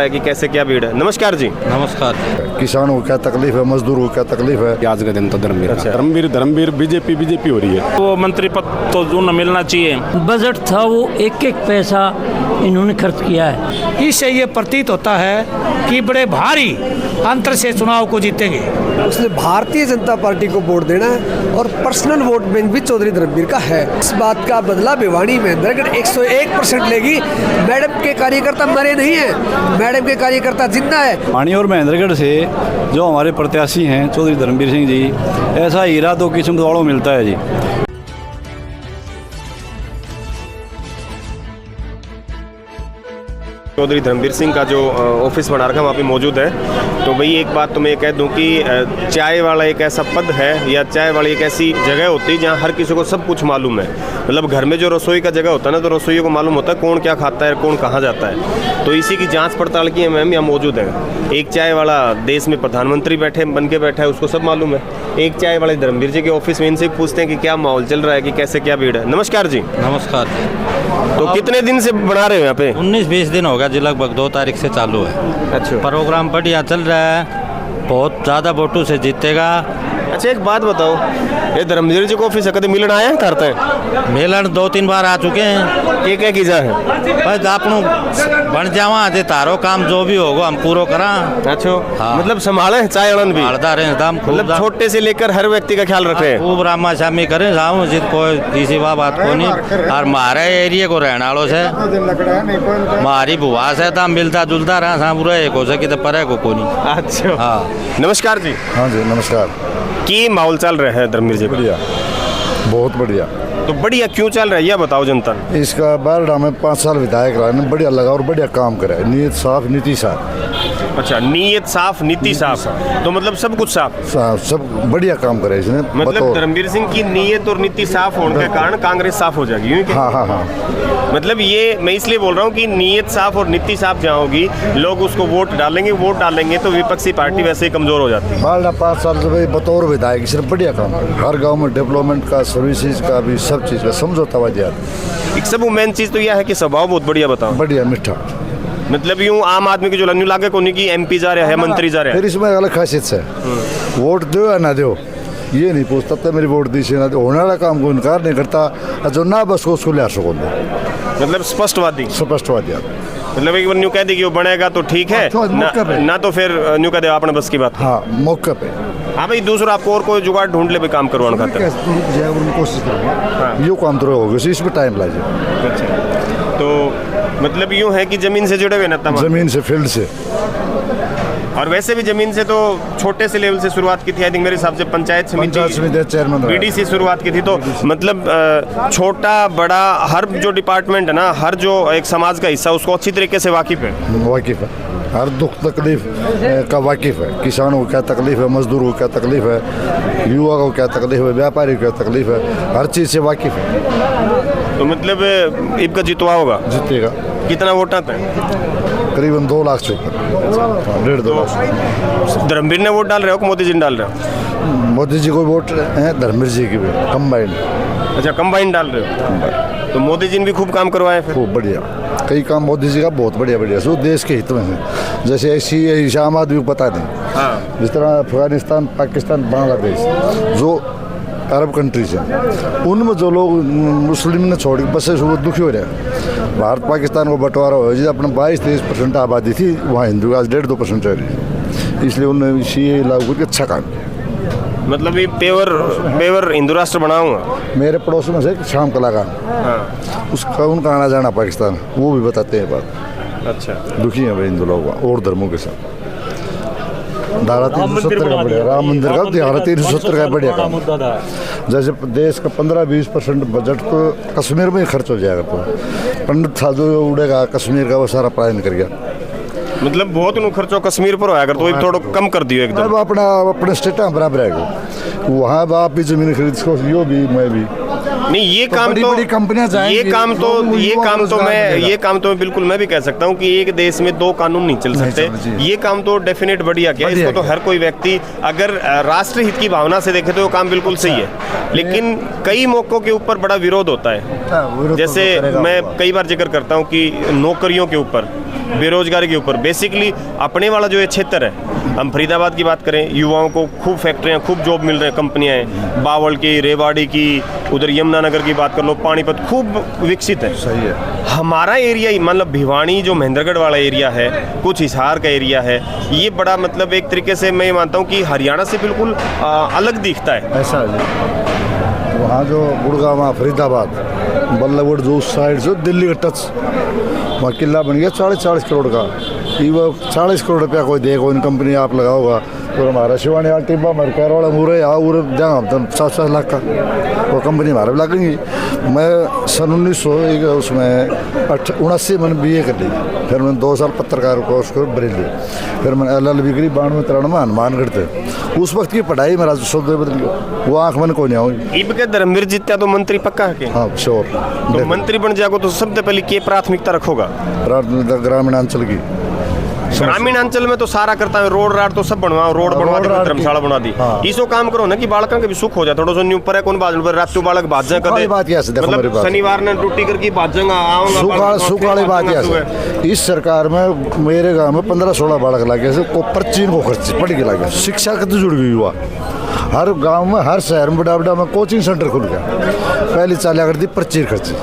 है कि कैसे क्या भीड़ है। नमस्कार जी। नमस्कार। किसानों को क्या तकलीफ है, मजदूरों को क्या तकलीफ है। आज का दिन तो धर्मवीर अच्छा। धर्मवीर बीजेपी हो रही है। वो मंत्री पद तो जो न मिलना चाहिए। बजट था वो एक एक पैसा इन्होंने खर्च किया है। इससे ये प्रतीत होता है कि बड़े भारी अंतर से चुनाव को जीतेंगे। उसने भारतीय जनता पार्टी को वोट देना है और पर्सनल वोट बैंक भी चौधरी धर्मवीर का है। इस बात का बदला भिवानी महेंद्रगढ़ 101% लेगी। मैडम के कार्यकर्ता मरे नहीं हैं, मैडम के कार्यकर्ता जिंदा है। भिवानी और महेंद्रगढ़ से जो हमारे प्रत्याशी हैं चौधरी धर्मवीर सिंह जी, ऐसा हीरा तो किस्मत वालों मिलता है जी। चौधरी धर्मवीर सिंह का जो ऑफिस बना रखा है वहाँ पे मौजूद है। तो भाई एक बात तो मैं कह दूं कि चाय वाला एक ऐसा पद है या चाय वाली एक ऐसी जगह होती है जहाँ हर किसी को सब कुछ मालूम है। मतलब घर में जो रसोई का जगह होता है ना, तो रसोई को मालूम होता है कौन क्या खाता है, कौन कहाँ जाता है। तो इसी की जाँच पड़ताल की मैम यहाँ मौजूद है। एक चाय वाला देश में प्रधानमंत्री बन के बैठा है, उसको सब मालूम है। एक चाय वाले धर्मवीर जी के ऑफिस में इनसे पूछते हैं कि क्या माहौल चल रहा है, कि कैसे क्या भीड़ है। नमस्कार जी। नमस्कार। तो कितने दिन से बना रहे हो यहाँ पे? 19-20 दिन हो गया जी, लगभग 2 तारीख से चालू है। अच्छा। प्रोग्राम बढ़िया चल रहा है, बहुत ज़्यादा वोटों से जीतेगा। अच्छा एक बात बताओ, ये धर्मवीर जी को ऑफिस कभी मिलना आया करते हैं? मेलन 2-3 बार आ चुके हैं। क्या कीजा है? बस आपनों बन जावा जे तारो काम जो भी होगा हम पूरा करा। अच्छा। हाँ। मतलब संभाले चाय अड़न भी, मालदार हैं दाम, मतलब छोटे से लेकर हर व्यक्ति का ख्याल रख रहे हैं। खूब रामा शामी करें साहब जित कोई किसी बात को नहीं। और हमारे एरिया को रहने वालों से हमारी बुआ से दाम मिलता जुलता रहा साहब, पूरा एक हो सके तो परे को नहीं। अच्छा। हाँ नमस्कार जी। हाँ जी नमस्कार। की माहौल चल रहा है धर्मवीर जी? बढ़िया, बहुत बढ़िया। तो बढ़िया क्यों चल रहा है यह बताओ जनता ने। इसका बारडा में 5 साल विधायक रहा है, बढ़िया लगा और बढ़िया काम करा है। नीयत साफ, नीति साफ। अच्छा, नीयत साफ, नीति साफ, तो मतलब सब कुछ साफ। सब बढ़िया काम करा है इसने। मतलब धर्मवीर सिंह की नीयत और नीति साफ होने के कारण कांग्रेस साफ हो जाएगी, यूं क्या? हाँ हाँ हाँ। मतलब ये मैं इसलिए बोल रहा हूँ कि नीयत साफ और नीति साफ जहाँ होगी, लोग उसको वोट डालेंगे तो विपक्षी पार्टी वैसे ही कमजोर हो जाती है। बारडा 5 साल से भाई बतौर विधायक सिर्फ बढ़िया काम है। हर गाँव में डेवलपमेंट का, सर्विसेज का भी, सब चीज़ का समझौता हुआ। एक सब मेन चीज़ तो यह है कि स्वभाव बहुत बढ़िया बताओ। बढ़िया मीठा। मतलब यूं आम आदमी की जो लन्नू लागे कोनी की एमपी जा रहा है, मंत्री जा रहा है। फिर इसमें अलग खासियत से वोट दो या ना दो, ये नहीं पूछता तो मेरी वोट दी से ना दो। होने वाला काम को इनकार नहीं करता, जो ना बस को उसको ले आ सको। मतलब स्पष्टवादी। स्पष्टवादी। मतलब एक बार न्यू कह दी कि वो बनेगा तो ठीक है, ना तो फिर न्यू कह दे आपने बस की बात। हाँ मौके पे। हाँ भाई, दूसरा आपको और कोई जुगाड़ ढूंढ ले भी काम करवाना खाते हैं। कोशिश करेंगे यो काम तो होगा, इसमें टाइम लगे। अच्छा, तो मतलब यूं है कि जमीन से जुड़े हुए ना तमाम। जमीन से, फील्ड से, और वैसे भी जमीन से तो छोटे से लेवल से शुरुआत की थी। आई थिंक मेरे हिसाब से पंचायत समिति चेयरमैन बीडीसी शुरुआत की थी। तो मतलब छोटा बड़ा हर जो डिपार्टमेंट है ना, हर जो एक समाज का हिस्सा, उसको अच्छी तरीके से वाकिफ है। हर दुख तकलीफ का वाकिफ है। किसानों को क्या तकलीफ है, मजदूरों को क्या तकलीफ है, युवा को क्या तकलीफ है, व्यापारी को क्या तकलीफ है, हर चीज़ से वाकिफ है। तो मतलब इनका जितवा होगा, जीतेगा। कितना वोट आता है? करीबन 2 लाख से ऊपर, 1.5-2 लाख। धर्मवीर ने वोट डाल रहे हो कि मोदी जी ने डाल रहे हो? मोदी जी को वोट है, धर्मवीर जी की भी कंबाइंड। अच्छा, कंबाइंड डाल रहे हो। तो मोदी जी ने भी खूब काम करवाए फिर? खूब बढ़िया, कई काम मोदी जी का बहुत बढ़िया सो देश के हित में है। जैसे ऐसी आम आदमी को पता नहीं। हाँ। जिस तरह अफगानिस्तान, पाकिस्तान, बांग्लादेश जो अरब कंट्रीज हैं, उनमें जो लोग मुस्लिम ने छोड़ के बसे वो दुखी हो रहे हैं। भारत पाकिस्तान को बंटवारा हो जिसे अपने 22-23% आबादी थी, वहाँ हिंदू आज 1.5-2% रह रही है। इसलिए उन्होंने सीए लागू करके अच्छा काम किया। मतलब ये पेवर हिंदू राष्ट्र बनाऊंगा। मेरे पड़ोस में से शाम कलाकार, हाँ। उसका उनका आना जाना पाकिस्तान, वो भी बताते हैं बात। अच्छा, दुखी हैं भाई हिंदू लोग और धर्मों के साथ। धारा 370 का बढ़िया, राम मंदिर का धारा 370 का बढ़िया काम। जैसे देश का 15-20% बजट तो कश्मीर में ही खर्च हो जाएगा। तो पंडित था जो उड़ेगा कश्मीर का, वो सारा पलायन कर गया। मतलब बहुत नु खर्चो कश्मीर पर होया, अगर तो थोड़ा कम कर दियो एकदम। अब अपने स्टेट बराबर है, वहाँ आप भी जमीन खरीद सको, यो भी मैं भी नहीं। ये काम तो बड़ी कंपनियां जाएंगी, ये काम तो बिल्कुल मैं भी कह सकता हूँ कि एक देश में 2 कानून नहीं चल सकते। ये काम तो डेफिनेट बढ़िया किया। इसको तो हर कोई व्यक्ति अगर राष्ट्र हित की भावना से देखे तो वो काम बिल्कुल सही है। लेकिन कई मौकों के ऊपर बड़ा विरोध होता है। जैसे मैं कई बार जिक्र करता हूँ कि नौकरियों के ऊपर बेरोजगारी के ऊपर। बेसिकली अपने वाला जो ये क्षेत्र है, हम फरीदाबाद की बात करें, युवाओं को खूब फैक्ट्रियाँ, खूब जॉब मिल रहे हैं, कंपनियाँ हैं, बावल की, रेवाड़ी की, उधर यमुनानगर की बात कर लो, पानीपत खूब विकसित है। सही है। हमारा एरिया मतलब भिवानी जो महेंद्रगढ़ वाला एरिया है, कुछ हिसार का एरिया है, ये बड़ा मतलब एक तरीके से मैं मानता हूँ कि हरियाणा से बिल्कुल अलग दिखता है। ऐसा है वहाँ जो गुड़गांव, फरीदाबाद, बल्लभगढ़ जो उस साइड जो दिल्ली का टच, वहाँ किला बन गया 40 करोड़ का। ये वो 40 करोड़ रुपया कोई दे, कोई कंपनी आप लगाओगा तो हमारा शिवानी आल टिब्बा हमारे कैरोड़ा मुरे आओ उरे देंगे हम तो 60 लाख का, वो कंपनी हमारे भी लगेंगी। मैं सन 1900 उसमें 79 मैंने BA कर ली, फिर मैंने 2 साल पत्रकार कोर्स कर बरेली, फिर मैंने LLB करी 92-93 में हनुमानगढ़ थे। उस वक्त की पढ़ाई मेरा शब्द बदल गया, वो आँख मैंने कोई नहीं हुई। इब के धर्मवीर जीतता तो मंत्री पक्का है क्या? हाँ श्योर। तो मंत्री बन जाएगा तो सबसे पहले क्या प्राथमिकता रखोगा? ग्रामीण अंचल की, ग्रामीण अंचल में तो सारा करता है, रोड राड तो सब बनवाओ, रोड बनवा दी, धर्मशाला बना दी। हाँ। इसो काम करो ना कि बालकों के भी सुख हो जाए, थोड़ा सा न्यू पर है कौन बाजू पर रात को बालक बाजा कर दे, मतलब शनिवार ने ड्यूटी करके बाजांगा आऊंगा, सुख वाली बात है। इस सरकार में मेरे गांव में 15-16 बालक लगे को पर्ची को खर्च पढ़ के लगे, शिक्षा कितनी जुड़ गई हुआ। हर गांव में, हर शहर में बड़ा में कोचिंग सेंटर खुल गया। पहले चालिया करती पर्ची खर्ची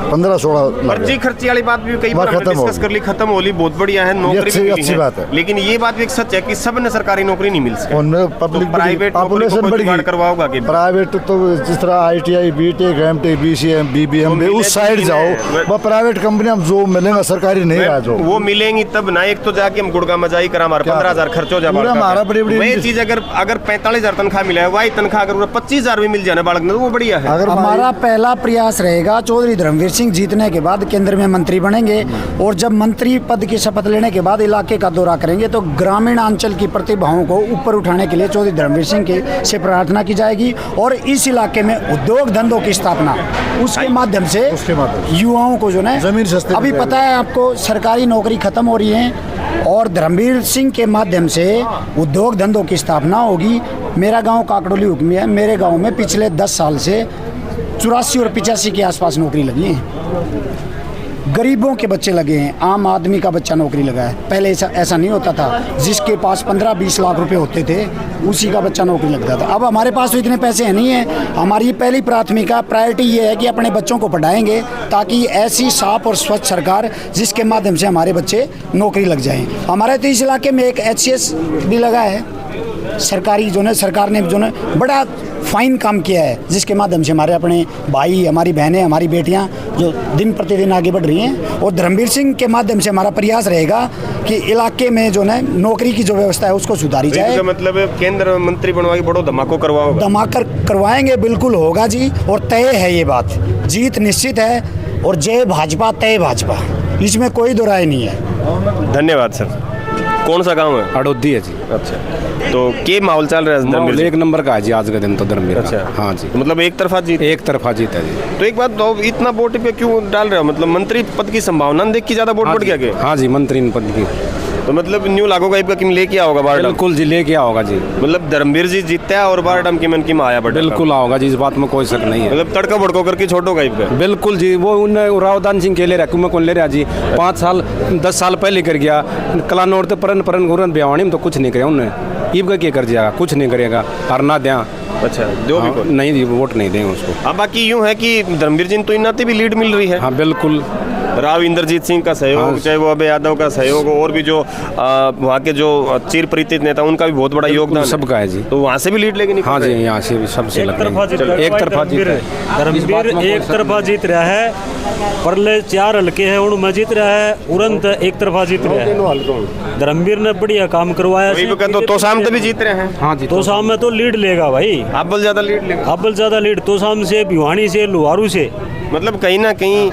15-16 पर्ची खर्ची वाली बात भी कई बार हमने डिस्कस कर ली, खत्म होली, बहुत बढ़िया है, नौकरी भी मिली है। बात है। लेकिन ये बात भी एक सच है कि सब ने सरकारी नौकरी नहीं मिल सकी। उनमें पब्लिक प्राइवेट पॉपुलेशन बढ़ गई, करवाओगा कि प्राइवेट तो जिस तरह ITI, BTech, MTech, BCM, BBM उस साइड जाओ, वो प्राइवेट कंपनी हम जो मिलेंगे सरकारी नहीं है, जो वो मिलेंगी तब ना। एक तो जाके हम गुड़गांव में जाई करा, हमारे 15,000 खर्च हो जाए, हमारा बड़ी वही चीज अगर 45,000 तनख्वाह मिला है, वही तनख्वाह अगर 25,000 भी मिल जाए बालक ने, तो वो बढ़िया है। हमारा पहला प्रयास रहेगा, चौधरी धर्मवीर सिंह जीतने के बाद केंद्र में मंत्री बनेंगे और जब मंत्री पद की शपथ लेने के बाद इलाके का दौरा करेंगे तो ग्रामीण अंचल की प्रतिभाओं को ऊपर उठाने के लिए चौधरी धर्मवीर सिंह के से प्रार्थना की जाएगी और इस इलाके में उद्योग धंधों की स्थापना उसके माध्यम से युवाओं को जो है जमीन सस्ती, अभी पता है आपको सरकारी नौकरी खत्म हो रही है और धर्मवीर सिंह के माध्यम से उद्योग धंधों की स्थापना होगी। मेरा गाँव काकड़ोली हुक्मी है, मेरे गाँव में पिछले 10 साल से 84 और 85 के आसपास नौकरी लगी है। गरीबों के बच्चे लगे हैं, आम आदमी का बच्चा नौकरी लगा है। पहले ऐसा नहीं होता था, जिसके पास 15-20 लाख रुपए होते थे उसी का बच्चा नौकरी लगता था। अब हमारे पास तो इतने पैसे नहीं है। हमारी पहली प्रायोरिटी ये है कि अपने बच्चों को पढ़ाएंगे ताकि ऐसी साफ और स्वच्छ सरकार जिसके माध्यम से हमारे बच्चे नौकरी लग जाएं। हमारे तो इस इलाके में एक HCS भी लगा है सरकारी, जो है सरकार ने जो है बड़ा फाइन काम किया है, जिसके माध्यम से हमारे अपने भाई, हमारी बहनें, हमारी बेटियां जो दिन प्रतिदिन आगे बढ़ रही हैं। और धर्मवीर सिंह के माध्यम से हमारा प्रयास रहेगा कि इलाके में जो है नौकरी की जो व्यवस्था है उसको सुधारी जाए। मतलब केंद्र मंत्री बनवा के बड़ो धमाको करवाओगे? धमाका करवाएंगे, बिल्कुल होगा जी, और तय है ये बात, जीत निश्चित है और जय भाजपा तय भाजपा, इसमें कोई दो राय नहीं है। धन्यवाद सर। कौन सा गांव है? अड़ोदी है जी। अच्छा, तो क्या माहौल चल रहा है धर्मवीर? एक नंबर का है जी आज का दिन तो धर्मवीर। अच्छा, हाँ जी, तो मतलब एक तरफा जीत? एक तरफा जीत है जी। तो एक बात तो इतना वोट पे क्यों डाल रहे हो? मतलब मंत्री पद की संभावना देख के ज्यादा वोट बढ़ गया क्या? हाँ जी, मंत्री पद की तो मतलब न्यू लागू का किम लेके आओगा बार? बिल्कुल जी, लेके आओगा जी। मतलब धर्मवीर जी जीतता है और बार डम की मन की माया बढ़? बिल्कुल आओगा जी, इस बात में कोई शक नहीं है। मतलब तड़का भड़को करके छोड़ोगा इब? बिल्कुल जी, वो उन्हें रावदान सिंह के ले रहा, मैं कौन ले रहा जी, 5 साल 10 साल पहले कर गया कलानौर तो परन घुरन भिवानी में तो कुछ नहीं किया उन्हें, ईब का क्या कर जाएगा, कुछ नहीं करेगा, और ना दें। अच्छा, जो भी नहीं जी, वोट नहीं देंगे उसको। अब बाकी यूँ है कि धर्मवीर जी तो इन नाते भी लीड मिल रही है। हाँ बिल्कुल, राव इंद्रजीत सिंह का सहयोग, चाहे वो अभय यादव का सहयोग, और भी जो वहाँ के जो चिर परिचित नेता उनका भी बहुत बड़ा योगदान सबका है जी। तो वहाँ से भी लीड लेके हाँ जी, यहाँ से भी सबसे एक तरफा जीत रहा है। धर्मवीर एक तरफा जीत रहा है, परले 4 हल्के हैं उनमें जीत रहा है, उरंत एक तरफा जीत रहा है। धर्मवीर ने बढ़िया काम करवाया। तो शाम भी जीत रहे हैं। हाँ जी, तो शाम में तो लीड लेगा भाई, अब्बल ज्यादा लीड लेगा, अब्बल ज्यादा लीड तो शाम से, भिवानी से, लुहारू से। मतलब कहीं ना कहीं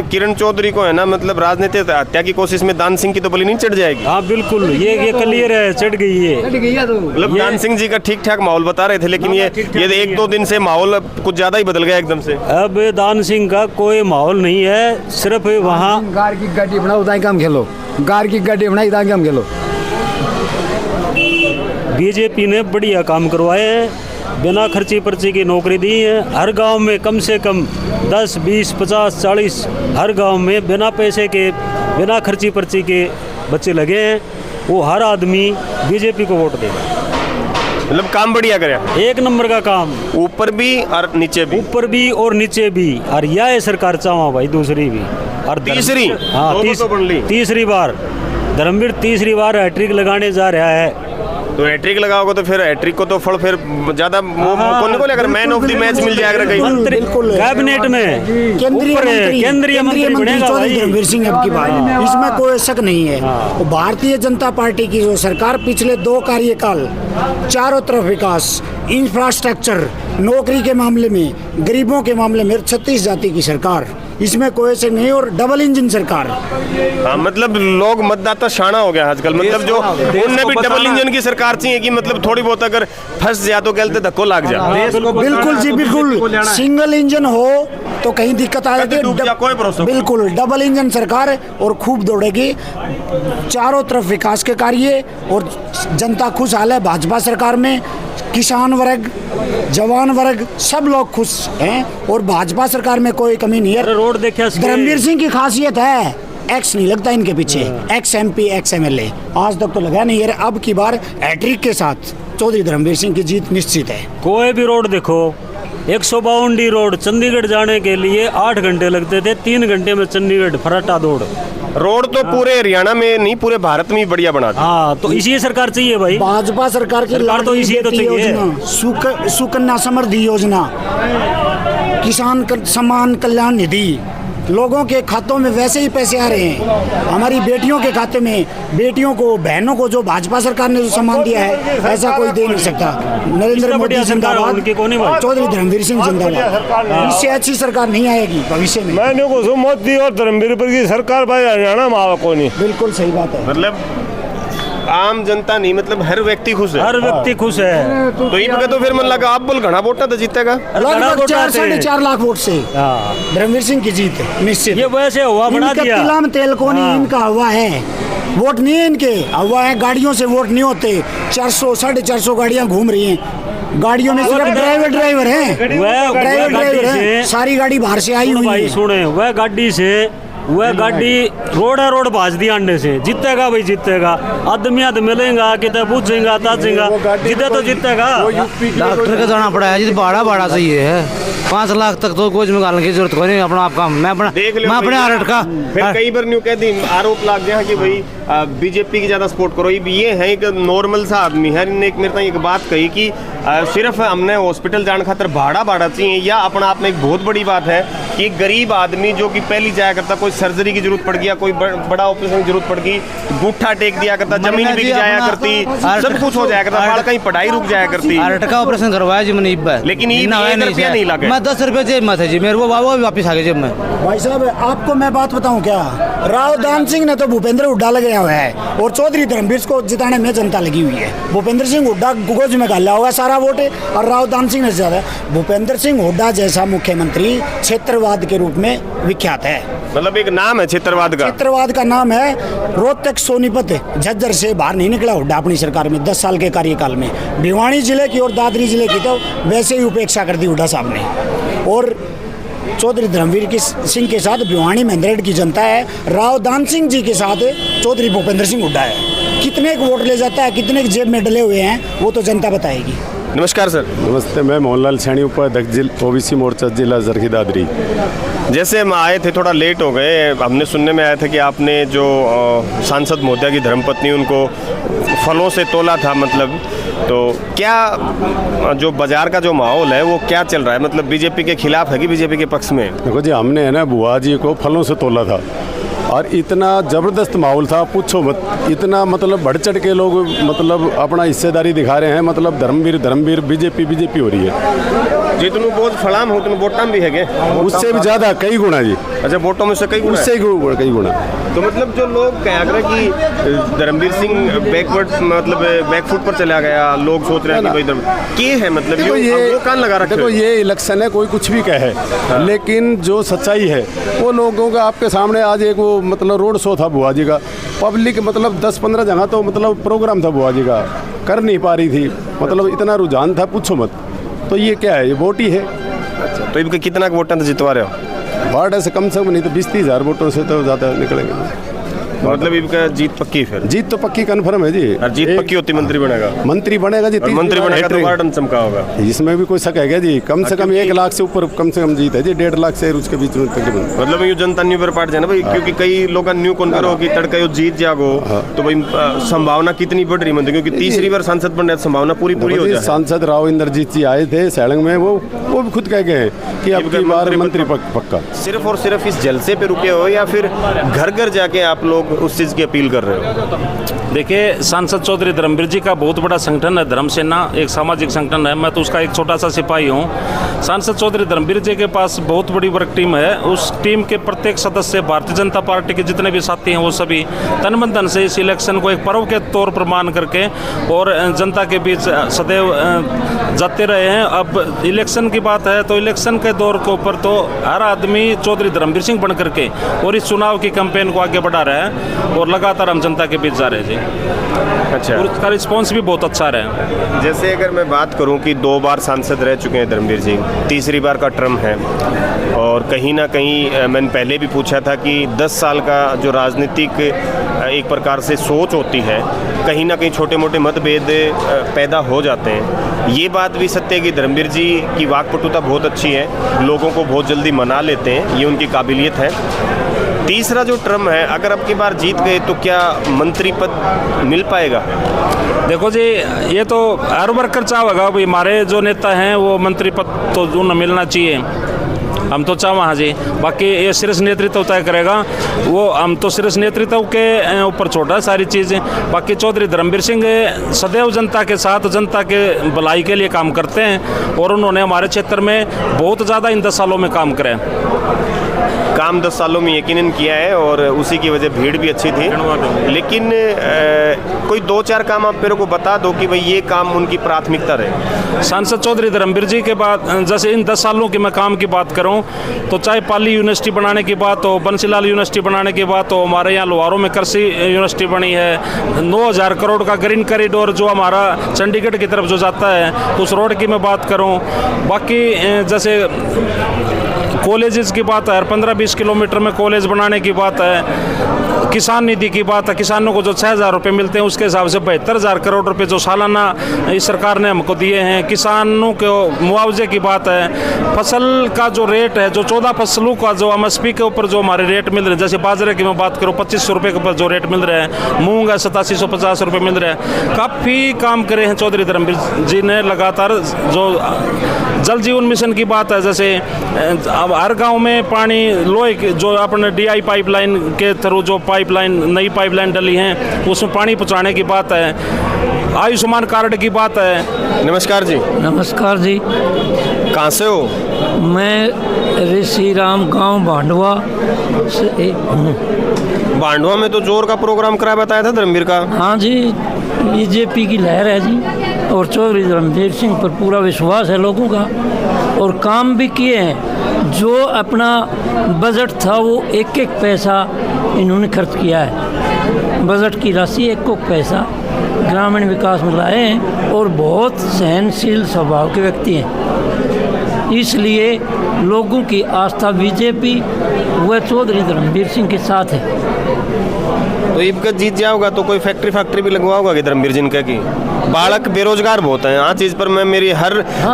किरण चौधरी को है ना, मतलब राजनीतिक हत्या की कोशिश में दान सिंह की तो बलि नहीं चढ़ जाएगी? हाँ बिल्कुल, ये क्लियर है, चढ़ गई है। तो मतलब दान सिंह जी का ठीक ठाक माहौल बता रहे थे, लेकिन ये 1-2 दिन से माहौल कुछ ज्यादा ही बदल गया एकदम से। अब दान सिंह का कोई माहौल नहीं है, सिर्फ वहाँ गार की गाड़ी बनाओ दाई काम खेलो, गार की गाड़ी बनाई दाई काम खेलो। बीजेपी ने बढ़िया काम करवाए हैं, बिना खर्ची पर्ची की नौकरी दी है। हर गांव में कम से कम 10, 20, 50, 40 हर गांव में बिना पैसे के बिना खर्ची पर्ची के बच्चे लगे हैं, वो हर आदमी बीजेपी को वोट देगा। मतलब काम बढ़िया करे, एक नंबर का काम, ऊपर भी और नीचे भी, ऊपर भी और नीचे भी। और यह सरकार चाहा भाई दूसरी भी और तीसरी, हाँ तीसरी बार धर्मवीर तीसरी बार हैट्रिक लगाने जा रहा है। तो हैट्रिक लगाओगे तो फिर हैट्रिक को तो फल फिर ज्यादा कौन को लेकर मैन ऑफ द मैच मिल जाएगा कहीं मंत्री कैबिनेट में केंद्रीय मंत्री बनेगा चौधरी धर्मवीर सिंह अब की बात, इसमें कोई शक नहीं है। तो भारतीय जनता पार्टी की जो सरकार पिछले 2 कार्यकाल चारों तरफ विकास, इंफ्रास्ट्रक्चर, नौकरी के मामले में, गरीबों के मामले में, 36 जाति की सरकार, इसमें कोई शक नहीं। और डबल इंजन सरकार। हाँ, मतलब लोग मतदाता शाना हो गया आजकल, मतलब जो उनने भी डबल इंजन की सरकार चाहिए कि मतलब थोड़ी बहुत अगर फंस जा तो गलते धक्को लाग जा। बिल्कुल जी बिल्कुल, सिंगल इंजन हो तो कहीं दिक्कत आ जाती है। बिल्कुल डबल इंजन सरकार और खूब दौड़ेगी, चारों तरफ विकास के कार्य और जनता खुशहाल है भाजपा सरकार में। किसान वर्ग, जवान वर्ग सब लोग खुश हैं और भाजपा सरकार में कोई कमी नहीं है। रोड देखा धर्मवीर सिंह की खासियत है, एक्स नहीं लगता इनके पीछे, एक्स MP एक्स MLA आज तक तो लगा नहीं है। अब की बार हैट्रिक के साथ चौधरी धर्मवीर सिंह की जीत निश्चित है। कोई भी रोड देखो, 152 रोड चंडीगढ़ जाने के लिए 8 घंटे लगते थे, 3 घंटे में चंडीगढ़ फराटा दौड़। रोड तो पूरे हरियाणा में नहीं पूरे भारत में बढ़िया बना दी। हाँ, तो इसी सरकार चाहिए भाई, भाजपा सरकार की सरकार तो इसी तो चाहिए। सुकन्या समृद्धि योजना, किसान सम्मान कल्याण निधि, लोगों के खातों में वैसे ही पैसे आ रहे हैं। हमारी बेटियों के खाते में, बेटियों को, बहनों को जो भाजपा सरकार ने जो सम्मान दिया है ऐसा कोई दे नहीं सकता। नरेंद्र मोदी जिंदाबाद, चौधरी धर्मवीर सिंह जिंदाबाद। इससे अच्छी सरकार नहीं आएगी भविष्य में। मैंने को मोदी और धर्मवीर पर की सरकार भाई हरियाणा में आवा को नहीं। बिल्कुल सही बात है। मतलब आम जनता नहीं, मतलब हर व्यक्ति खुश है, हर व्यक्ति खुश है। तो ये तो फिर मन लगा आप बोल घना वोटा तो जीतेगा लगभग 4-4.5 लाख वोट से धर्मवीर सिंह की जीत निश्चित। ये वैसे हुआ बना दिया, तिलाम तेल को नहीं इनका हुआ है, वोट नहीं है इनके, हुआ है गाड़ियों से वोट नहीं होते। 400-450 गाड़ियां घूम रही हैं, गाड़ियों में सिर्फ ड्राइवर हैं, ड्राइवर हैं, सारी गाड़ी बाहर से आई हुई है। सुने वह गाड़ी से वह गाड़ी रोड भाज दी अंडे से, जीतेगा भाई जीतेगा। आदमी मिलेगा कितने पूछेगा ताजेगा, जीते तो जीतेगा। डॉक्टर का जाना पड़ा है जी, भाड़ा सही है, 5 लाख तक तो कुछ निकालने की जरूरत कोई नहीं। अपना आप काम मैं अपने आरट का फिर कई बार न्यू कह दी आरोप लग गया कि भाई बीजेपी की ज्यादा सपोर्ट करो। ये है एक नॉर्मल सा आदमी है, इन्होंने एक मेरे एक बात कही कि सिर्फ हमने हॉस्पिटल जाने खातर भाड़ा चाहिए, या अपना आप में एक बहुत बड़ी बात है कि गरीब आदमी जो कि पहली जाया करता, कोई सर्जरी की जरूरत पड़ गया, कोई बड़ा ऑपरेशन की जरूरत पड़ गई, गुट्ठा टेक दिया करता, जमीन बिक जाया करती, सब कुछ हो जाया करता, कहीं पढ़ाई रुक जाया करती। आरट का ऑपरेशन करवाया जी मैंने, लेकिन रुपया नहीं लगा। मैं 10 रुपये जेब में थे जी मेरे, वो बाबा भी वापिस आ गए जेब में। भाई साहब आपको मैं बात बताऊं क्या, राव दान सिंह ने तो भूपेंद्र हुड्डा लगाया हुआ है और चौधरी धर्मवीर को जिताने में जनता लगी हुई है। भूपेंद्र सिंह हुड्डा गोज में गाला होगा सारा वोट और राव दान सिंह ने ज्यादा। भूपेंद्र सिंह हुड्डा जैसा मुख्यमंत्री क्षेत्रवाद के रूप में विख्यात है, मतलब एक नाम है क्षेत्रवाद का, क्षेत्रवाद का नाम है। रोहतक सोनीपत झज्जर से बाहर नहीं निकला हुड्डा अपनी सरकार में 10 साल के कार्यकाल में। भिवानी जिले की और दादरी जिले की तो वैसे ही उपेक्षा कर दी हुड्डा साहब ने। और चौधरी धर्मवीर सिंह के साथ भिवानी मेंदरेड की जनता है, राव दान सिंह जी के साथ चौधरी भूपेंद्र सिंह हुड्डा है। कितने वोट ले जाता है, कितने जेब में डले हुए हैं, वो तो जनता बताएगी। नमस्कार सर। नमस्ते, मैं मोहनलाल सैनी, उपाध्यक्ष OBC मोर्चा जिला जरखी दादरी। जैसे हम आए थे थोड़ा लेट हो गए, हमने सुनने में आया था कि आपने जो सांसद महोदया की धर्मपत्नी उनको फलों से तोला था, मतलब तो क्या जो बाजार का जो माहौल है वो क्या चल रहा है, मतलब बीजेपी के खिलाफ है कि बीजेपी के पक्ष में? देखो जी, हमने है ना बुआ जी को फलों से तोला था और इतना ज़बरदस्त माहौल था पूछो मत। इतना मतलब बढ़ चढ़ के लोग मतलब अपना हिस्सेदारी दिखा रहे हैं, मतलब धर्मवीर बीजेपी हो रही है। जितने बहुत फलाम हो उतने वोटां भी है, उससे भी ज़्यादा कई गुना जी। अच्छा, वोटों में से कई गुना, उससे कई गुना। तो मतलब जो लोग कह रहे हैं कि धर्मवीर सिंह बैकवर्ड मतलब बैकफुट पर चला गया, लोग सोच रहे हैं कि भाई क्या है, मतलब ये कान लगा रखे। देखो ये इलेक्शन है, कोई कुछ भी कहे, लेकिन जो सच्चाई है वो लोगों का आपके सामने आज एक वो मतलब रोड शो था बुआ जी का, पब्लिक मतलब 10-15 जगह तो मतलब प्रोग्राम था बुआ जी का, कर नहीं पा रही थी, मतलब इतना रुझान था पूछो मत। तो ये क्या है, ये वोट ही है। अच्छा, तो इनके कितना वोटां तो जितवा रहे हो? वार्ड से कम नहीं तो 20-30 हज़ार वोटों से तो ज़्यादा निकलेंगे। मतलब इनका जीत पक्की फिर? जीत तो पक्की कन्फर्म है जी। और जीत पक्की होती मंत्री बनेगा? मंत्री बनेगा जी। मंत्री बनेगा तो गार्डन चमका होगा, इसमें भी कोई शक है क्या जी? कम से कम 1 लाख से ऊपर कम से कम जीत है जी, 1.5 लाख से उसके बीच में तकरीबन। मतलब ये जनता न्यू पर पार्ट जाए ना भाई, क्योंकि कई लोग न्यू कौन करो कि तड़का यो जीत जागो, तो भाई संभावना कितनी बढ़ रही मंत्री, क्योंकि तीसरी बार सांसद बनने संभावना पूरी हो जाए। सांसद राव इंद्रजीत जी आए थे सैलंग में, वो भी खुद कह गए कि अब की बार मंत्री पक्का। सिर्फ और सिर्फ इस जलसे पे रुके हो या फिर घर घर जाके आप लोग उस चीज की अपील कर रहे हो? देखिए, सांसद चौधरी धर्मवीर जी का बहुत बड़ा संगठन है धर्म सेना, एक सामाजिक संगठन है, मैं तो उसका एक छोटा सा सिपाही हूँ। सांसद चौधरी धर्मवीर जी के पास बहुत बड़ी वर्क टीम है, उस टीम के प्रत्येक सदस्य भारतीय जनता पार्टी के जितने भी साथी हैं वो सभी तन मन धन से इस इलेक्शन को एक पर्व के तौर पर मान करके और जनता के बीच सदैव जाते रहे हैं। अब इलेक्शन की बात है तो इलेक्शन के दौर के ऊपर तो हर आदमी चौधरी धर्मवीर सिंह बन करके और इस चुनाव की कैंपेन को आगे बढ़ा रहा है और लगातार हम जनता के बीच जा रहे हैं जी। अच्छा, और उसका रिस्पॉन्स भी बहुत अच्छा रहा है। जैसे अगर मैं बात करूं कि 2 बार सांसद रह चुके हैं धर्मवीर जी, तीसरी बार का टर्म है, और कहीं ना कहीं मैंने पहले भी पूछा था कि 10 साल का जो राजनीतिक एक प्रकार से सोच होती है, कहीं ना कहीं छोटे मोटे मतभेद पैदा हो जाते हैं। ये बात भी सत्य है कि धर्मवीर जी की वाकपटुता बहुत अच्छी है, लोगों को बहुत जल्दी मना लेते हैं, ये उनकी काबिलियत है। तीसरा जो टर्म है, अगर अब की बार जीत गए तो क्या मंत्री पद मिल पाएगा? देखो जी, ये तो हर वर्कर चाहेगा भाई हमारे जो नेता हैं वो मंत्री पद तो उन्हें मिलना चाहिए, हम तो चाहें। हाँ जी, बाकी ये शीर्ष नेतृत्व तय करेगा, वो हम तो शीर्ष नेतृत्व के ऊपर छोड़ा सारी चीज़ें। बाकी चौधरी धर्मवीर सिंह सदैव जनता के साथ, जनता के भलाई के लिए काम करते हैं और उन्होंने हमारे क्षेत्र में बहुत ज़्यादा इन 10 सालों में काम करे। काम 10 सालों में यकीनन किया है और उसी की वजह भीड़ भी अच्छी थी। लेकिन कोई 2-4 काम आप मेरे को बता दो कि भाई ये काम उनकी प्राथमिकता रहे। सांसद चौधरी धर्मवीर जी के बाद जैसे इन 10 सालों की मैं काम की बात करूं तो चाहे पाली यूनिवर्सिटी बनाने की बात हो, बंसीलाल यूनिवर्सिटी बनाने की बात हो, हमारे यहाँ लोहारों में कृषि यूनिवर्सिटी बनी है, 9,000 करोड़ का ग्रीन कॉरिडोर जो हमारा चंडीगढ़ की तरफ जो जाता है तो उस रोड की मैं बात करूँ। बाकी जैसे कॉलेजेस की बात है, 15-20 किलोमीटर में कॉलेज बनाने की बात है, किसान निधि की बात है, किसानों को जो 6,000 रुपये मिलते हैं उसके हिसाब से 72,000 करोड़ रुपए जो सालाना इस सरकार ने हमको दिए हैं, किसानों को मुआवजे की बात है, फसल का जो रेट है, जो 14 फसलों का जो MSP के ऊपर जो हमारे रेट मिल रहे हैं, जैसे बाजरे की मैं बात करूँ 2,500 रुपये के ऊपर जो रेट मिल रहे हैं, मूंग है 8750 रुपये मिल रहे हैं। काफ़ी काम करे हैं चौधरी धर्मवीर जी ने लगातार। जो जल जीवन मिशन की बात है, जैसे अब हर गांव में पानी लोहे की जो अपने DI पाइपलाइन के थ्रू जो पाइपलाइन नई पाइपलाइन डली हैं उसमें पानी पहुंचाने की बात है, आयुष्मान कार्ड की बात है। नमस्कार जी। नमस्कार जी। कहाँ से हो? मैं ऋषि राम गाँव भांडवा से हूँ। भांडवा में तो जोर का प्रोग्राम कराया बताया था धर्मवीर का। हाँ जी, BJP की लहर है जी और चौधरी धर्मवीर सिंह पर पूरा विश्वास है लोगों का और काम भी किए हैं। जो अपना बजट था वो एक पैसा इन्होंने खर्च किया है, बजट की राशि एक पैसा ग्रामीण विकास में लाए हैं और बहुत सहनशील स्वभाव के व्यक्ति हैं, इसलिए लोगों की आस्था BJP व चौधरी धर्मवीर सिंह के साथ है। तो इनका जीत जाओगा तो कोई फैक्ट्री भी लगवाओगा कि धर्मवीर जी का की बालक बेरोजगार बहुत हैं। हाँ चीज़ पर मैं मेरी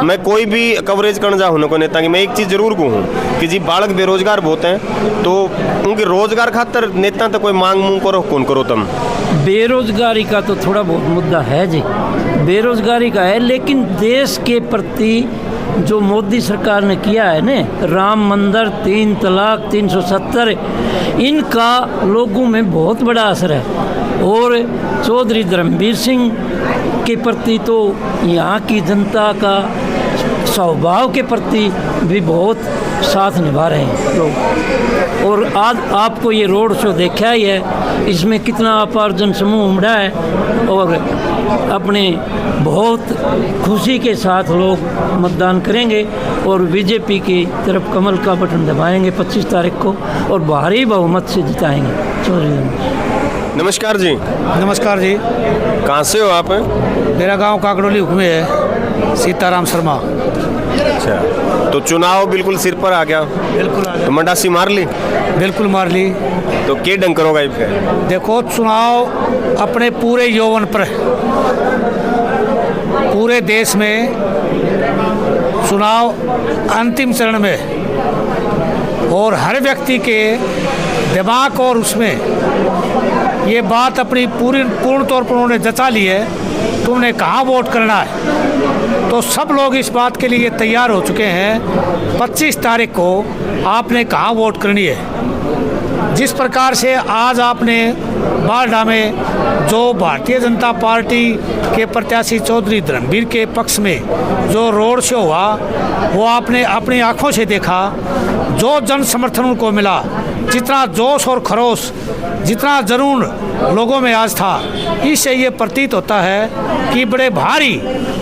मैं कोई भी कवरेज करना चाहूँ को नेता की मैं एक चीज़ जरूर कहूँ कि जी बालक बेरोजगार बहुत हैं, तो उनके रोजगार खातर नेता तो कोई मांग मूंग करो कौन करो तुम। बेरोजगारी का तो थोड़ा बहुत मुद्दा है जी, बेरोजगारी का है, लेकिन देश के प्रति जो मोदी सरकार ने किया है ना, राम मंदिर, 3 तलाक, 370, इनका लोगों में बहुत बड़ा असर है और चौधरी धर्मवीर सिंह के प्रति तो यहाँ की जनता का स्वभाव के प्रति भी बहुत साथ निभा रहे हैं लोग। और आज आपको ये रोड शो देखा ही है, इसमें कितना अपार जन समूह उमड़ा है और अपने बहुत खुशी के साथ लोग मतदान करेंगे और BJP की तरफ कमल का बटन दबाएंगे 25 तारीख को और भारी बहुमत से जिताएंगे चौधरी। नमस्कार जी। नमस्कार जी। कहाँ से हो आप? मेरा गांव काकड़ोली हुक्मे है, सीताराम शर्मा। अच्छा, तो चुनाव बिल्कुल सिर पर आ गया? बिल्कुल आ गया। तो मंडासी मार ली? बिल्कुल मार ली। तो के डंकरों का है? देखो, चुनाव अपने पूरे यौवन पर, पूरे देश में चुनाव अंतिम चरण में, और हर व्यक्ति के दिमाग और उसमें ये बात अपनी पूर्ण तौर पर उन्होंने जचा ली है, तुमने कहाँ वोट करना है। तो सब लोग इस बात के लिए तैयार हो चुके हैं 25 तारीख को आपने कहाँ वोट करनी है। जिस प्रकार से आज आपने बारडा में जो भारतीय जनता पार्टी के प्रत्याशी चौधरी धर्मवीर के पक्ष में जो रोड शो हुआ, वो आपने अपनी आंखों से देखा। जो जन समर्थन उनको मिला, जितना जोश और खरोश, जितना जुनून लोगों में आज था, इससे ये प्रतीत होता है कि बड़े भारी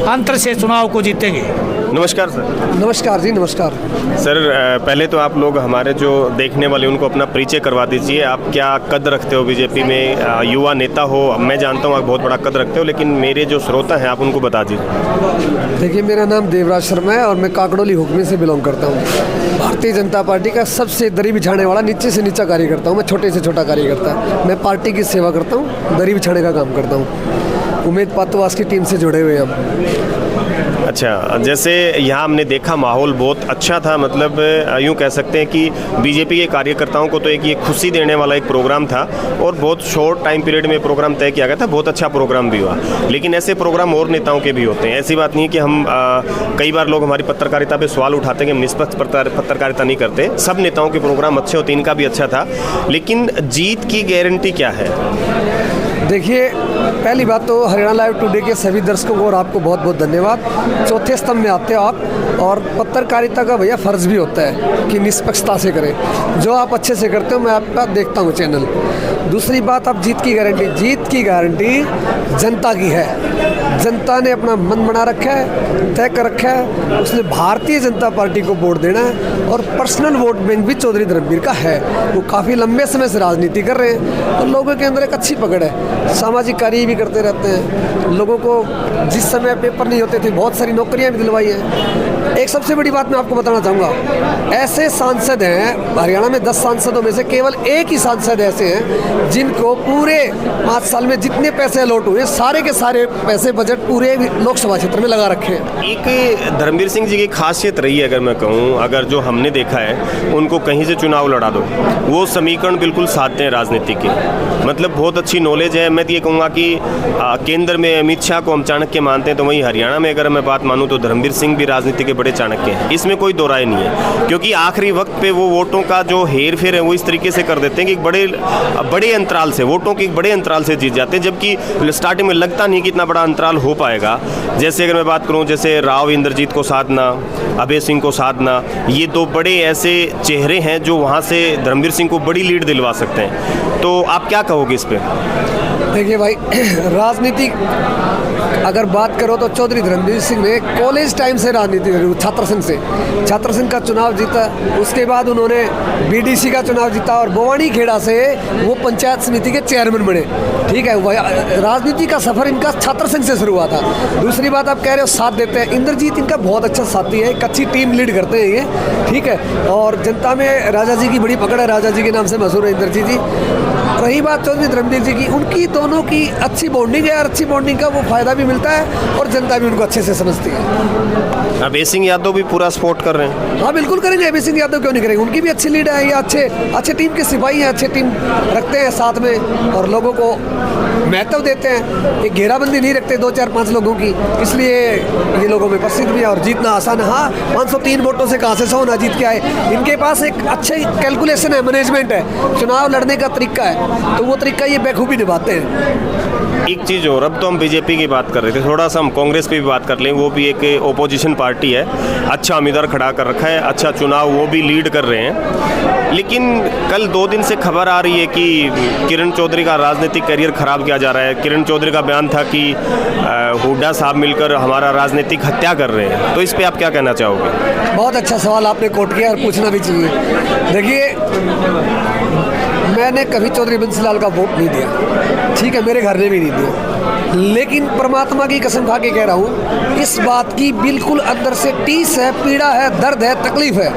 अंतर से चुनाव को जीतेंगे। नमस्कार सर। नमस्कार जी, नमस्कार सर। पहले तो आप लोग हमारे जो देखने वाले उनको अपना परिचय करवा दीजिए। आप क्या कद रखते हो बीजेपी में? युवा नेता हो, मैं जानता हूँ आप बहुत बड़ा कद रखते हो, लेकिन मेरे जो श्रोता हैं आप उनको बता दीजिए। देखिए, मेरा नाम देवराज शर्मा है और मैं काकड़ोली हुक्मे से बिलोंग करता हूँ। भारतीय जनता पार्टी का सबसे दरी बिछाने वाला नीचे से नीचा कार्यकर्ता हूँ। मैं छोटे से छोटा कार्यकर्ता, मैं पार्टी की सेवा करता हूँ, दरी बिछाने का काम करता हूँ। उमेद पातवास की टीम से जुड़े हुए हम। अच्छा, जैसे यहाँ हमने देखा माहौल बहुत अच्छा था, मतलब यूँ कह सकते हैं कि बीजेपी के कार्यकर्ताओं को तो एक ये खुशी देने वाला एक प्रोग्राम था और बहुत शॉर्ट टाइम पीरियड में प्रोग्राम तय किया गया था। बहुत अच्छा प्रोग्राम भी हुआ, लेकिन ऐसे प्रोग्राम और नेताओं के भी होते हैं। ऐसी बात नहीं है कि हम कई बार लोग हमारी पत्रकारिता पे सवाल उठाते हैं कि हम निष्पक्ष पत्रकारिता नहीं करते। सब नेताओं के प्रोग्राम अच्छे होते, इनका भी अच्छा था, लेकिन जीत की गारंटी क्या है? देखिए, पहली बात तो हरियाणा लाइव टुडे के सभी दर्शकों को और आपको बहुत बहुत धन्यवाद। चौथे स्तंभ में आते हो आप, और पत्रकारिता का भैया फ़र्ज़ भी होता है कि निष्पक्षता से करें। जो आप अच्छे से करते हो, मैं आपका देखता हूँ चैनल। दूसरी बात, आप जीत की गारंटी जनता की है। जनता ने अपना मन बना रखा है, तय कर रखा है, उसने भारतीय जनता पार्टी को वोट देना है। और पर्सनल वोट बैंक भी चौधरी धर्मवीर का है। वो काफ़ी लंबे समय से राजनीति कर रहे हैं और लोगों के अंदर एक अच्छी पकड़ है। सामाजिक कार्य भी करते रहते हैं। लोगों को जिस समय पेपर नहीं होते थे, बहुत सारी नौकरियां भी दिलवाई हैं। एक सबसे बड़ी बात मैं आपको बताना चाहूँगा, ऐसे सांसद हैं हरियाणा में, 10 सांसदों में से केवल एक ही सांसद ऐसे हैं जिनको पूरे 5 साल में जितने पैसे अलॉट हुए, सारे के सारे पैसे बजट पूरे लोकसभा क्षेत्र में लगा रखे हैं। एक धर्मवीर सिंह जी की खासियत रही है, अगर मैं कहूँ, अगर जो हमने देखा है, उनको कहीं से चुनाव लड़ा दो, वो समीकरण बिल्कुल साधते हैं राजनीति के। मतलब बहुत अच्छी नॉलेज है। मैं तो ये कहूँगा कि केंद्र में अमित शाह को हम चाणक्य मानते हैं, तो वहीं हरियाणा में अगर मैं बात मानूँ तो धर्मवीर सिंह भी राजनीति के बड़े चाणक्य हैं। इसमें कोई दो राय नहीं है, क्योंकि आखिरी वक्त पे वो वोटों का जो हेर फेर है वो इस तरीके से कर देते हैं कि बड़े अंतराल से, वोटों के बड़े अंतराल से जीत जाते हैं, जबकि स्टार्टिंग में लगता नहीं कि इतना बड़ा अंतराल हो पाएगा। जैसे अगर मैं बात करूँ, जैसे राव इंद्रजीत को साधना, अभय सिंह को साधना, ये दो बड़े ऐसे चेहरे हैं जो वहाँ से धर्मवीर सिंह को बड़ी लीड दिलवा सकते हैं। तो आप क्या कहोगे इस पे? देखिए भाई, राजनीति अगर बात करो तो चौधरी धर्मवीर सिंह ने कॉलेज टाइम से राजनीति करी, छात्र संघ का चुनाव जीता। उसके बाद उन्होंने बीडीसी का चुनाव जीता और भवानी खेड़ा से वो पंचायत समिति के चेयरमैन बने। ठीक है, राजनीति का सफ़र इनका छात्र संघ से शुरू हुआ था। दूसरी बात, आप कह रहे हो साथ देते हैं, इंद्रजीत इनका बहुत अच्छा साथी है, एक अच्छी टीम लीड करते हैं ये। ठीक है, और जनता में राजा जी की बड़ी पकड़ है, राजा जी के नाम से मशहूर है इंद्रजीत जी। रही बात चौधरी धर्मवीर जी की, उनकी दोनों की अच्छी बॉन्डिंग है और अच्छी बॉन्डिंग का वो फायदा भी मिलता है और जनता भी उनको अच्छे से समझती है। अभय सिंह यादव भी पूरा सपोर्ट कर रहे हैं। हाँ बिल्कुल करेंगे, अभय सिंह यादव क्यों नहीं करेंगे, उनकी भी अच्छी लीड है। ये अच्छे टीम के सिपाही हैं, अच्छे टीम रखते हैं साथ में और लोगों को महत्व देते हैं। एक घेराबंदी नहीं रखते 2, 4, 5 लोगों की, इसलिए ये लोगों में प्रसिद्ध भी है और जीतना आसान है। हाँ, 503 वोटों से कहाँ से 100 ना जीत के आए। इनके पास एक अच्छे कैलकुलेशन है, मैनेजमेंट है, चुनाव लड़ने का तरीका है, तो वो तरीका ये बखूबी निभाते हैं। एक चीज़ और, अब तो हम बीजेपी की बात कर रहे थे, थोड़ा सा हम कांग्रेस पे भी बात कर लें। वो भी एक ओपोजिशन पार्टी है, अच्छा उम्मीदवार खड़ा कर रखा है, अच्छा चुनाव वो भी लीड कर रहे हैं। लेकिन कल 2 दिन से खबर आ रही है कि किरण चौधरी का राजनीतिक करियर खराब किया जा रहा है। किरण चौधरी का बयान था कि हुड्डा साहब मिलकर हमारा राजनीतिक हत्या कर रहे हैं। तो इस पर आप क्या कहना चाहोगे? बहुत अच्छा सवाल आपने कोट किया और पूछना भी चाहिए। देखिए, मैंने कभी चौधरी बंसीलाल का वोट नहीं दिया, ठीक है, मेरे घर ने भी नहीं दिया। लेकिन परमात्मा की कसम खा के कह रहा हूँ, इस बात की बिल्कुल अंदर से टीस है, पीड़ा है, दर्द है, तकलीफ है।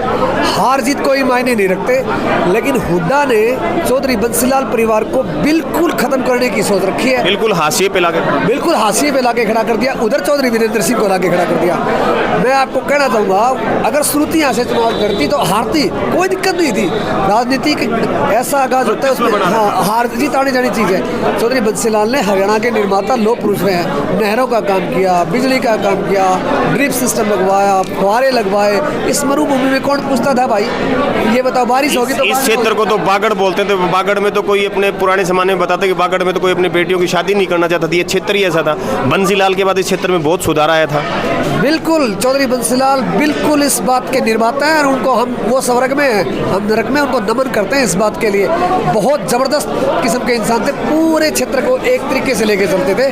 हार जीत कोई मायने नहीं रखते, लेकिन हुड्डा ने चौधरी बंसीलाल परिवार को बिल्कुल खत्म करने की सोच रखी है। बिल्कुल हाशिए पे लाके खड़ा कर दिया। उधर चौधरी वीरेंद्र सिंह को लाके खड़ा कर दिया। मैं आपको कहना चाहूँगा, अगर श्रुति यहाँ से चुनाव करती तो हारती, कोई दिक्कत नहीं थी। राजनीति ऐसा आगाज होता है, उसमें हार जीत आनी जानी चीज़ है। चौधरी बंसीलाल ने हरियाणा के निर्माता लोह पुरुष हैं, नहरों का काम किया, बिजली का काम किया, ड्रिप सिस्टम लगवाया, फुहारे लगवाए। इस मरुभूमि में कौन पूछता था भाई, ये बताओ बारिश होगी तो? इस क्षेत्र को तो बागड़ बोलते थे। बागड़ में तो कोई अपने पुराने जमाने में बताते कि बागड़ में तो कोई अपनी बेटियों की शादी नहीं करना चाहता था। ये क्षेत्र ही ऐसा था। बंसीलाल के बाद इस क्षेत्र में बहुत सुधार आया था। बिल्कुल, चौधरी बंसीलाल बिल्कुल इस बात के निर्माता हैं, और उनको हम, वो स्वर्ग में हैं, हम नरक में उनको नमन करते हैं इस बात के लिए। बहुत ज़बरदस्त किस्म के इंसान थे, पूरे क्षेत्र को एक तरीके से लेके चलते थे।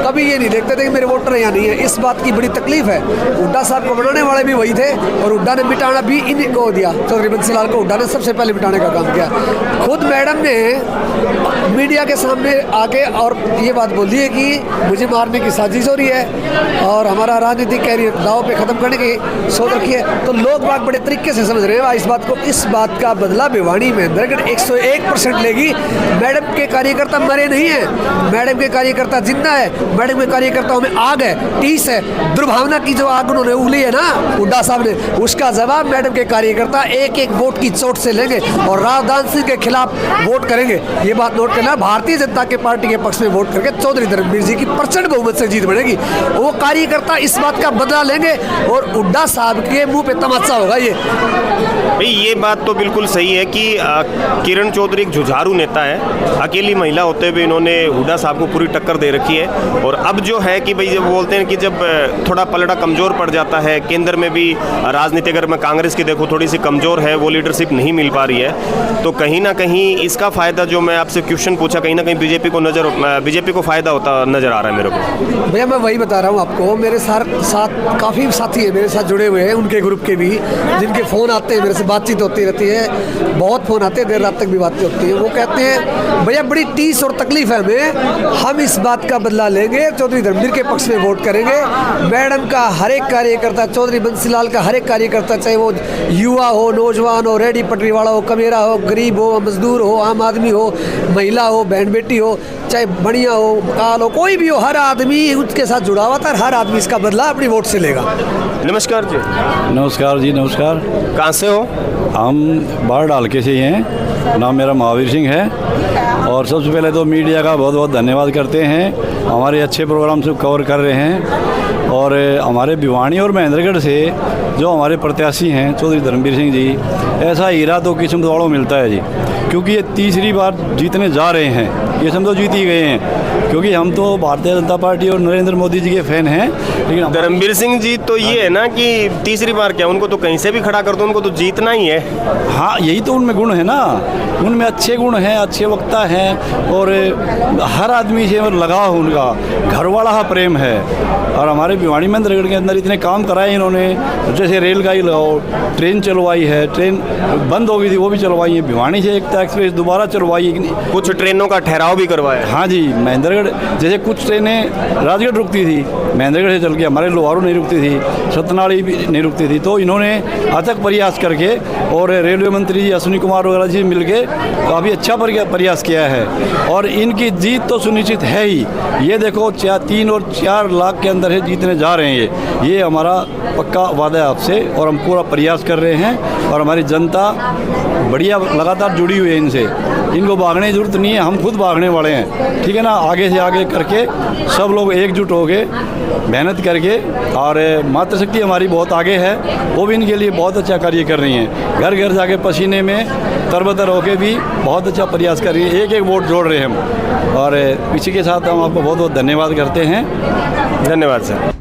कभी ये नहीं देखते थे कि मेरे वोटर यहाँ नहीं है। इस बात की बड़ी तकलीफ है। हुड्डा साहब को बनाने वाले भी वही थे, और हुड्डा ने मिटाना भी इनको दिया। चौधरी बंसीलाल को हुड्डा ने सबसे पहले मिटाने का काम किया। खुद मैडम ने मीडिया के सामने आके और ये बात बोली है कि मुझे मारने की साजिश हो रही है और हमारा राजनीतिक कैरियर दाव पे ख़त्म करने की सोच रखी है। तो लोग बाग बड़े तरीके से समझ रहे हैं इस बात को। इस बात का बदला भिवानी महेंद्रगढ़ 101% लेगी। मैडम के कार्यकर्ता मरे नहीं हैं, मैडम के कार्यकर्ता जिंदा है। मैडम के कार्यकर्ताओं में आग है, टीस है, दुर्भावना की जो आग उन्होंने उगली है ना हुड्डा साहब ने, उसका जवाब मैडम के कार्यकर्ता एक एक वोट की चोट से लेंगे और राजदान सिंह के खिलाफ वोट करेंगे। ये बात नोट करना, भारतीय जनता के पार्टी के पक्ष में वोट करके चौधरी धर्मवीर जी की प्रचंड बहुमत से जीत बनेगी। वो कार्यकर्ता इस बात का बदला लेंगे और हुड्डा साहब के मुंह पे तमाचा होगा। भाई ये बात तो बिल्कुल सही है कि किरण चौधरी एक जुझारू नेता है। अकेली महिला होते हुए इन्होंने हुड्डा साहब को पूरी टक्कर दे रखी है। और अब जो है कि भाई जब बोलते हैं कि जब थोड़ा पलड़ा कमज़ोर पड़ जाता है, केंद्र में भी राजनीति अगर मैं कांग्रेस की देखूँ थोड़ी सी कमज़ोर है, वो लीडरशिप नहीं मिल पा रही है, तो कहीं ना कहीं इसका फ़ायदा, जो मैं आपसे क्वेश्चन पूछा, कहीं ना कहीं बीजेपी को फ़ायदा होता नज़र आ रहा है मेरे को। भैया मैं वही बता रहा हूँ आपको, मेरे साथ काफ़ी साथी है मेरे साथ जुड़े हुए हैं, उनके ग्रुप के भी, जिनके फ़ोन आते हैं, मेरे से बातचीत होती रहती है, बहुत फ़ोन आते हैं, देर रात तक भी बातें होती हैं। वो कहते हैं भैया बड़ी टीस और तकलीफ है हमें, हम इस बात का बदला लेंगे, चौधरी धर्मवीर के पक्ष में वोट करेंगे। मैडम का हर एक कार्यकर्ता, चौधरी बंसीलाल का हर एक कार्यकर्ता, चाहे वो युवा हो, नौजवान हो, रेडी पटरी वाला हो, कमेरा हो, गरीब हो, मजदूर हो, आम आदमी हो, महिला हो, बहन बेटी हो, चाहे बढ़िया हो, काल हो, कोई भी हो, हर आदमी उसके साथ जुड़ा हुआ था। हर आदमी इसका बदला अपनी वोट से लेगा। नमस्कार जी। नमस्कार जी, नमस्कार। कहाँ से हो? हम बाढ़ डालके से ही हैं। नाम मेरा महावीर सिंह है। और सबसे पहले तो मीडिया का बहुत बहुत धन्यवाद करते हैं, हमारे अच्छे प्रोग्राम से कवर कर रहे हैं। और हमारे भिवानी और महेंद्रगढ़ से जो हमारे प्रत्याशी हैं चौधरी धर्मवीर सिंह जी, ऐसा हीरा तो किस्मत वालों मिलता है जी, क्योंकि ये तीसरी बार जीतने जा रहे हैं। ये समझो जीत ही गए हैं, क्योंकि हम तो भारतीय जनता पार्टी और नरेंद्र मोदी जी के फैन हैं। लेकिन धर्मवीर सिंह जी तो ये है ना कि तीसरी बार क्या, उनको तो कहीं से भी खड़ा कर दो, उनको तो जीतना ही है। हाँ, यही तो उनमें गुण है ना, उनमें अच्छे गुण हैं, अच्छे वक्ता हैं, और हर आदमी से लगाव उनका घर वाला प्रेम है। और हमारे भिवानी महेंद्रगढ़ के अंदर इतने काम कराए इन्होंने, जैसे रेलगाड़ी लगाओ, ट्रेन चलवाई है, ट्रेन बंद हो गई थी वो भी चलवाई है, भिवानी से एकता एक्सप्रेस दोबारा चलवाई, कुछ ट्रेनों का ठहराव भी करवाया। हाँ जी, महेंद्रगढ़ जैसे कुछ ट्रेनें राजगढ़ रुकती थी, महेंद्रगढ़ से चल के हमारे लोहारू नहीं रुकती थी, सतनाड़ी भी नहीं रुकती थी, तो इन्होंने अथक प्रयास करके और रेलवे मंत्री जी अश्विनी कुमार वगैरह जी मिलके काफ़ी अच्छा प्रयास किया है। और इनकी जीत तो सुनिश्चित है ही। ये देखो 3 और 4 लाख के अंदर है जीतने जा रहे हैं। ये हमारा पक्का वादा है आपसे, और हम पूरा प्रयास कर रहे हैं। और हमारी जनता बढ़िया लगातार जुड़ी हुई है इनसे, इनको भागने की जरूरत नहीं है, हम खुद भागने वाले हैं। ठीक है ना, आगे से आगे करके सब लोग एकजुट हो गए, मेहनत करके। और मातृशक्ति हमारी बहुत आगे है, वो भी इनके लिए बहुत अच्छा कार्य कर रही हैं। घर घर जाके पसीने में तरबतर होके भी बहुत अच्छा प्रयास कर रही है, एक एक वोट जोड़ रहे हैं हम। और इसी के साथ हम आपको बहुत बहुत धन्यवाद करते हैं। धन्यवाद सर।